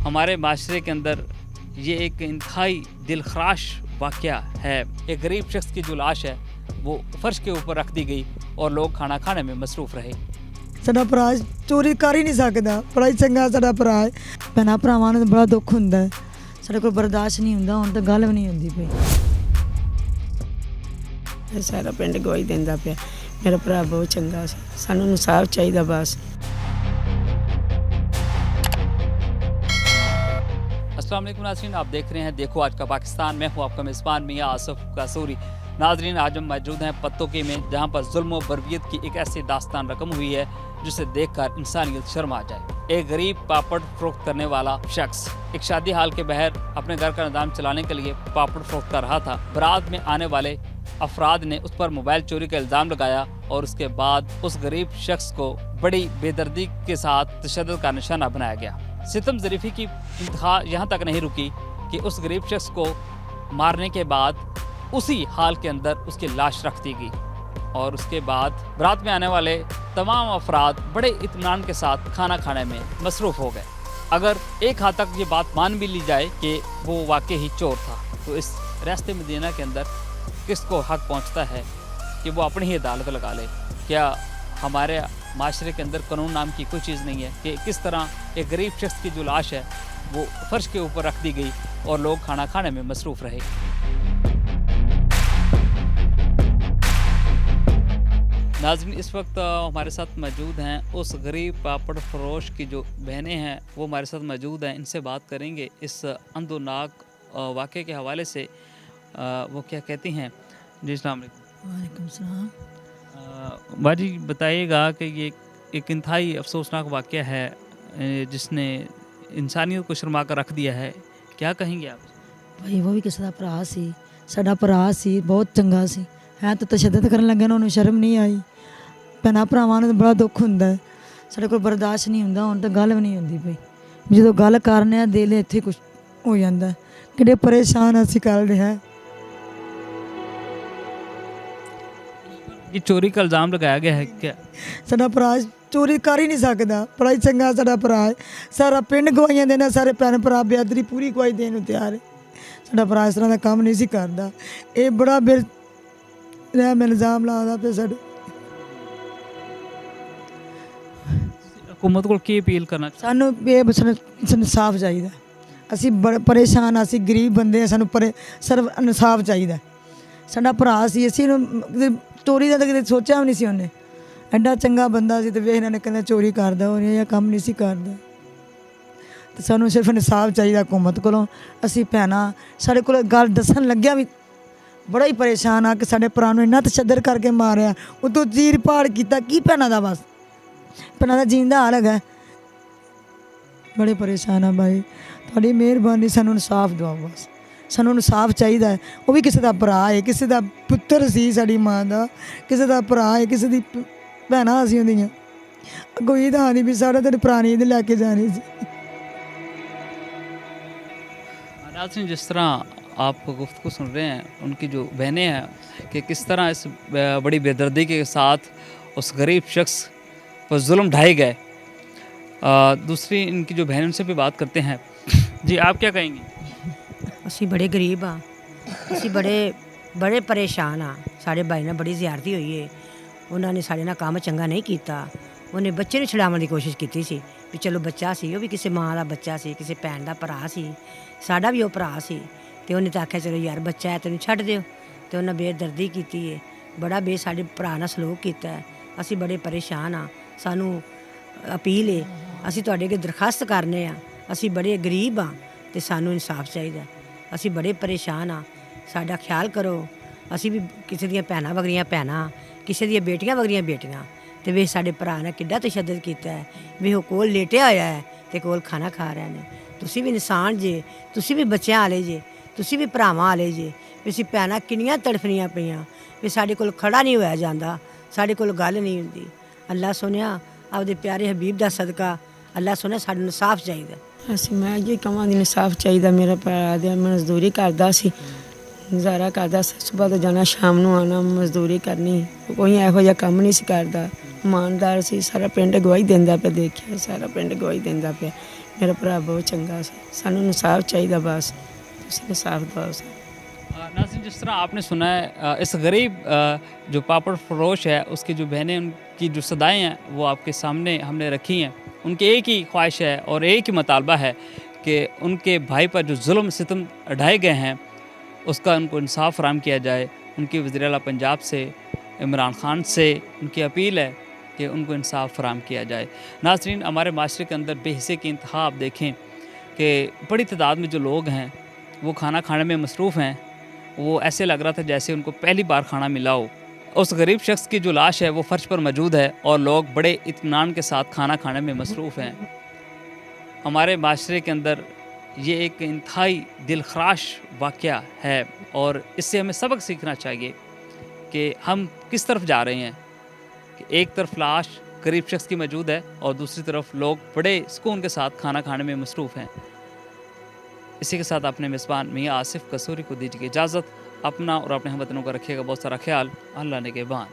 हमारे माशरे के अंदर ये एक इंतहाई दिलखराश वाक़या है। एक गरीब शख्स की जो लाश है वो फर्श के ऊपर रख दी गई और लोग खाना खाने में मसरूफ़ रहे। ਸਾਡਾ ਭਰਾ ਚੋਰੀ ਕਰ ਹੀ ਨਹੀਂ ਸਕਦਾ, ਬੜਾ ਹੀ ਚੰਗਾ ਸਾਡਾ ਭਰਾ ਹੈ। ਭੈਣਾਂ ਭਰਾਵਾਂ ਨੂੰ ਬੜਾ ਦੁੱਖ ਹੁੰਦਾ ਹੈ, ਸਾਡੇ ਕੋਲ ਬਰਦਾਸ਼ਤ ਨਹੀਂ ਹੁੰਦਾ, ਹੁਣ ਤਾਂ ਗੱਲ ਵੀ ਨਹੀਂ ਹੁੰਦੀ ਪਈ। ਇਹ ਸਾਰਾ ਪਿੰਡ ਗਵਾਹੀ ਦਿੰਦਾ ਪਿਆ, ਮੇਰਾ ਭਰਾ ਬਹੁਤ ਚੰਗਾ ਸੀ, ਸਾਨੂੰ ਇਨਸਾਫ ਚਾਹੀਦਾ ਬਸ। अस्सलाम वालेकुम नाज़रीन, आप देख रहे हैं देखो आज का पाकिस्तान। मैं हूँ आपका मेज़बान मियाँ आसफ कासूरी। नाज़रीन, आज हम मौजूद हैं पत्तोकी में, जहाँ पर जुल्म व बर्बियत की एक ऐसी दास्तान रकम हुई है जिसे देखकर इंसानियत शर्मा जाए। एक गरीब पापड़ फरोख्त करने वाला शख्स एक शादी हाल के बहर अपने घर का निज़ाम चलाने के लिए पापड़ फरोख्त कर रहा था। बारात में आने वाले अफराद ने उस पर मोबाइल चोरी का इल्ज़ाम लगाया और उसके बाद उस गरीब शख्स को बड़ी बेदर्दी के साथ तशद्दुद का निशाना बनाया गया। सितम ज़रीफ़ी की इंतहा यहाँ तक नहीं रुकी कि उस गरीब शख्स को मारने के बाद उसी हाल के अंदर उसकी लाश रख दी गई और उसके बाद बारात में आने वाले तमाम अफराद बड़े इत्मीनान के साथ खाना खाने में मसरूफ़ हो गए। अगर एक हद तक ये बात मान भी ली जाए कि वो वाकई ही चोर था, तो इस रास्ते मदीना के अंदर किसको हक पहुँचता है कि वो अपनी ही अदालत लगा ले? क्या हमारे माशरे के अंदर कानून नाम की कोई चीज़ नहीं है कि किस तरह एक गरीब शख्स की जो लाश है वो फर्श के ऊपर रख दी गई और लोग खाना खाने में मसरूफ़ रहे। नाज़रीन, इस वक्त हमारे साथ मौजूद हैं उस गरीब पापड़ फरोश की जो बहनें हैं, वो हमारे साथ मौजूद हैं। इनसे बात करेंगे इस अंदोनाक वाक़े के हवाले से। वो क्या कहती हैं? जी अस्सलाम वालेकुम। वालेकुम सलाम। बाजी बताइएगा कि ये एक इंतहाई अफसोसनाक वाक़या है जिसने इंसानियत को शर्मा कर रख दिया है, क्या कहेंगे आप? ਭਾਈ ਉਹ ਵੀ ਕਿਸੇ ਦਾ ਭਰਾ ਸੀ, ਸਾਡਾ ਭਰਾ ਸੀ, ਬਹੁਤ ਚੰਗਾ ਸੀ। ਹੈ ਤਾਂ ਤਸ਼ੱਦਦ ਕਰਨ ਲੱਗੇ ਨਾ, ਉਹਨੂੰ ਸ਼ਰਮ ਨਹੀਂ ਆਈ। ਭੈਣਾਂ ਭਰਾਵਾਂ ਨੂੰ ਬੜਾ ਦੁੱਖ ਹੁੰਦਾ ਹੈ, ਸਾਡੇ ਕੋਲ ਬਰਦਾਸ਼ਤ ਨਹੀਂ ਹੁੰਦਾ, ਹੁਣ ਤਾਂ ਗੱਲ ਵੀ ਨਹੀਂ ਹੁੰਦੀ ਪਈ। ਜਦੋਂ ਗੱਲ ਕਰਨੇ ਆ ਦਿਲ ਇੱਥੇ ਕੁਛ ਹੋ ਜਾਂਦਾ, ਕਿਹੜੇ ਪਰੇਸ਼ਾਨ ਅਸੀਂ ਕਰ ਰਹੇ ਹਾਂ। ये चोरी का इल्ज़ाम लगाया गया है क्या? ਸਾਡਾ ਭਰਾ ਚੋਰੀ ਕਰ ਹੀ ਨਹੀਂ ਸਕਦਾ, ਬੜਾ ਹੀ ਚੰਗਾ ਸਾਡਾ ਭਰਾ ਹੈ। ਸਾਰਾ ਪਿੰਡ ਗਵਾਹੀਆਂ ਦੇਣਾ, ਸਾਰੇ ਭੈਣ ਭਰਾ ਬੇਅਦਰੀ ਪੂਰੀ ਗਵਾਹੀ ਦੇਣ ਨੂੰ ਤਿਆਰ ਹੈ। ਸਾਡਾ ਭਰਾ ਇਸ ਤਰ੍ਹਾਂ ਦਾ ਕੰਮ ਨਹੀਂ ਸੀ ਕਰਦਾ, ਇਹ ਬੜਾ ਰਹਿਮ ਇਲਜ਼ਾਮ ਲਾਉਂਦਾ ਪਿਆ ਸਾਡੇ। हुकूमत को की अपील करना ਸਾਨੂੰ ਇਹ ਇਨਸਾਫ ਚਾਹੀਦਾ। ਅਸੀਂ ਬੜੇ ਪਰੇਸ਼ਾਨ ਹਾਂ, ਅਸੀਂ ਗਰੀਬ ਬੰਦੇ ਹਾਂ, ਸਾਨੂੰ ਸਿਰਫ ਇਨਸਾਫ ਚਾਹੀਦਾ। ਸਾਡਾ ਭਰਾ ਸੀ, ਅਸੀਂ ਇਹਨੂੰ ਚੋਰੀ ਦਾ ਤਾਂ ਕਿਤੇ ਸੋਚਿਆ ਵੀ ਨਹੀਂ ਸੀ। ਉਹਨੇ ਐਡਾ ਚੰਗਾ ਬੰਦਾ ਸੀ, ਤੇ ਵੇਖ ਇਹਨਾਂ ਨੇ ਕਹਿੰਦਾ ਚੋਰੀ ਕਰਦਾ, ਉਹਨੇ ਇਹ ਕੰਮ ਨਹੀਂ ਸੀ ਕਰਦਾ। ਤੇ ਸਾਨੂੰ ਸਿਰਫ ਇਨਸਾਫ ਚਾਹੀਦਾ ਹਕੂਮਤ ਕੋਲੋਂ। ਅਸੀਂ ਭੈਣਾਂ, ਸਾਡੇ ਕੋਲ ਗੱਲ ਦੱਸਣ ਲੱਗਿਆ ਵੀ ਬੜਾ ਹੀ ਪਰੇਸ਼ਾਨ ਆ ਕਿ ਸਾਡੇ ਭਰਾ ਨੂੰ ਇੰਨਾ ਤਸ਼ੱਦਦ ਕਰਕੇ ਮਾਰਿਆ, ਉਤੋਂ ਚੀਰ ਪਾੜ ਕੀਤਾ। ਕੀ ਭੈਣਾਂ ਦਾ, ਬਸ ਭੈਣਾਂ ਦਾ ਜੀਣ ਦਾ ਹਾਲ ਹੈਗਾ। ਬੜੇ ਪਰੇਸ਼ਾਨ ਆ ਬਾਈ, ਤੁਹਾਡੀ ਮਿਹਰਬਾਨੀ, ਸਾਨੂੰ ਇਨਸਾਫ ਦਿਵਾਓ ਬਸ। ਸਾਨੂੰ ਇਨਸਾਫ ਚਾਹੀਦਾ ਹੈ। ਉਹ ਵੀ ਕਿਸੇ ਦਾ ਭਰਾ ਹੈ, ਕਿਸੇ ਦਾ ਪੁੱਤਰ ਸੀ, ਸਾਡੀ ਮਾਂ ਦਾ ਕਿਸੇ ਦਾ ਭਰਾ ਹੈ, ਕਿਸੇ ਦੀ ਭੈਣਾਂ ਅਸੀਂ ਉਹਦੀਆਂ। ਅੱਗੋਂ ਇਹ ਤਾਂ ਨਹੀਂ ਵੀ ਸਾਡਾ ਤੇਰੇ ਭਰਾ ਨੇ ईद ਲੈ ਕੇ ਜਾਣੀ ਸੀ। नाज़रीन, जिस तरह आप गुफ्तगू सुन रहे हैं, उनकी जो बहनें हैं कि किस तरह इस बड़ी बेदर्दी के साथ उस गरीब शख्स पर जुल्म ढाए गए। दूसरी इनकी जो बहन, उनसे भी बात करते हैं। जी, आप क्या कहेंगी? ਅਸੀਂ ਬੜੇ ਗਰੀਬ ਹਾਂ, ਅਸੀਂ ਬੜੇ ਪਰੇਸ਼ਾਨ ਹਾਂ। ਸਾਡੇ ਭਾਈ ਨਾਲ ਬੜੀ ਜ਼ਿਆਦਤੀ ਹੋਈ ਹੈ, ਉਹਨਾਂ ਨੇ ਸਾਡੇ ਨਾਲ ਕੰਮ ਚੰਗਾ ਨਹੀਂ ਕੀਤਾ। ਉਹਨੇ ਬੱਚੇ ਨੂੰ ਛੁਡਾਉਣ ਦੀ ਕੋਸ਼ਿਸ਼ ਕੀਤੀ ਸੀ ਵੀ ਚਲੋ ਬੱਚਾ ਸੀ, ਉਹ ਵੀ ਕਿਸੇ ਮਾਂ ਦਾ ਬੱਚਾ ਸੀ, ਕਿਸੇ ਭੈਣ ਦਾ ਭਰਾ ਸੀ, ਸਾਡਾ ਵੀ ਉਹ ਭਰਾ ਸੀ। ਤੇ ਉਹਨੇ ਤਾਂ ਆਖਿਆ ਚਲੋ ਯਾਰ ਬੱਚਾ ਹੈ ਤੈਨੂੰ ਛੱਡ ਦਿਓ, ਤੇ ਉਹਨਾਂ ਬੇਦਰਦੀ ਕੀਤੀ ਹੈ, ਬੜਾ ਸਾਡੇ ਭਰਾ ਨਾਲ ਸਲੂਕ ਕੀਤਾ ਹੈ। ਅਸੀਂ ਬੜੇ ਪਰੇਸ਼ਾਨ ਹਾਂ। ਸਾਨੂੰ ਅਪੀਲ ਹੈ, ਅਸੀਂ ਤੁਹਾਡੇ ਅੱਗੇ ਦਰਖਾਸਤ ਕਰਨੇ ਆ, ਅਸੀਂ ਬੜੇ ਗਰੀਬ ਹਾਂ ਤੇ ਸਾਨੂੰ ਇਨਸਾਫ ਚਾਹੀਦਾ। ਅਸੀਂ ਬੜੇ ਪਰੇਸ਼ਾਨ ਹਾਂ, ਸਾਡਾ ਖਿਆਲ ਕਰੋ। ਅਸੀਂ ਵੀ ਕਿਸੇ ਦੀਆਂ ਭੈਣਾਂ ਵਗਰੀਆਂ ਭੈਣਾਂ, ਕਿਸੇ ਦੀਆਂ ਬੇਟੀਆਂ ਵਗਰੀਆਂ ਬੇਟੀਆਂ। ਤੇ ਵੇ ਸਾਡੇ ਭਰਾ ਨੇ ਕਿੱਡਾ ਤਸ਼ੱਦਦ ਕੀਤਾ ਹੈ, ਵੀ ਉਹ ਕੋਲ ਲੇਟਿਆ ਹੋਇਆ ਹੈ ਤੇ ਕੋਲ ਖਾਣਾ ਖਾ ਰਹੇ ਨੇ। ਤੁਸੀਂ ਵੀ ਇਨਸਾਨ ਜੇ, ਤੁਸੀਂ ਵੀ ਬੱਚਿਆਂ ਵਾਲੇ ਜੇ, ਤੁਸੀਂ ਵੀ ਭਰਾਵਾਂ ਵਾਲੇ ਜੇ। ਵੀ ਅਸੀਂ ਭੈਣਾਂ ਕਿੰਨੀਆਂ ਤੜਫਣੀਆਂ ਪਈਆਂ, ਵੀ ਸਾਡੇ ਕੋਲ ਖੜਾ ਨਹੀਂ ਹੋਇਆ ਜਾਂਦਾ, ਸਾਡੇ ਕੋਲ ਗੱਲ ਨਹੀਂ ਹੁੰਦੀ। ਅੱਲਾ ਸੋਹਣਿਆ, ਆਪਦੇ ਪਿਆਰੇ ਹਬੀਬ ਦਾ ਸਦਕਾ, ਅੱਲਾ ਸੋਹਣਿਆ ਸਾਨੂੰ ਇਨਸਾਫ ਚਾਹੀਦਾ। ਅਸੀਂ ਮੈਂ ਇਹ ਕਹਾਂਗੀ ਇਨਸਾਫ ਚਾਹੀਦਾ। ਮੇਰਾ ਭਰਾ ਦੇ ਮਜ਼ਦੂਰੀ ਕਰਦਾ ਸੀ, ਗੁਜ਼ਾਰਾ ਕਰਦਾ ਸੀ, ਸਵੇਰ ਤੋਂ ਜਾਣਾ ਸ਼ਾਮ ਨੂੰ ਆਉਣਾ, ਮਜ਼ਦੂਰੀ ਕਰਨੀ, ਕੋਈ ਇਹੋ ਜਿਹਾ ਕੰਮ ਨਹੀਂ ਸੀ ਕਰਦਾ। ਇਮਾਨਦਾਰ ਸੀ, ਸਾਰਾ ਪਿੰਡ ਗਵਾਹੀ ਦਿੰਦਾ ਪਿਆ, ਦੇਖਿਆ ਸਾਰਾ ਪਿੰਡ ਗਵਾਹੀ ਦਿੰਦਾ ਪਿਆ। ਮੇਰਾ ਭਰਾ ਬਹੁਤ ਚੰਗਾ ਸੀ, ਸਾਨੂੰ ਇਨਸਾਫ ਚਾਹੀਦਾ, ਬਸ ਤੁਸੀਂ ਇਨਸਾਫ ਦਿਵਾਓ ਸਾਨੂੰ। नाज़रीन, जिस तरह आपने सुना है, इस गरीब जो पापड़ फरोश है उसकी जो बहनें, उनकी जो सदाएँ हैं वो आपके सामने हमने रखी हैं। उनकी एक ही ख्वाहिश है और एक ही मुतालबा है कि उनके भाई पर जो जुल्म सितम ढाए गए हैं उसका उनको इंसाफ फराहम किया जाए। उनकी वज़ीर आला पंजाब से इमरान खान से उनकी अपील है कि उनको इंसाफ फराहम किया जाए। नाज़रीन, हमारे माशरे के अंदर बेहिस्से की इंतहा आप देखें कि बड़ी तादाद में जो लोग हैं वो खाना खाने में मसरूफ़ हैं। वो ऐसे लग रहा था जैसे उनको पहली बार खाना मिला हो। उस गरीब शख्स की जो लाश है वो फ़र्श पर मौजूद है और लोग बड़े इत्मीनान के साथ खाना खाने में मसरूफ़ हैं। हमारे माशरे के अंदर ये एक इंतहाई दिलखराश वाक़या है और इससे हमें सबक सीखना चाहिए कि हम किस तरफ जा रहे हैं। कि एक तरफ लाश गरीब शख्स की मौजूद है और दूसरी तरफ लोग बड़े सुकून के साथ खाना खाने में मसरूफ़ हैं। इसी के साथ अपने मेज़बान मियाँ आसिफ कसूरी को दीजिए इजाज़त। अपना और अपने हमवतनों का रखिएगा बहुत सारा ख्याल। अल्लाह ने के बान।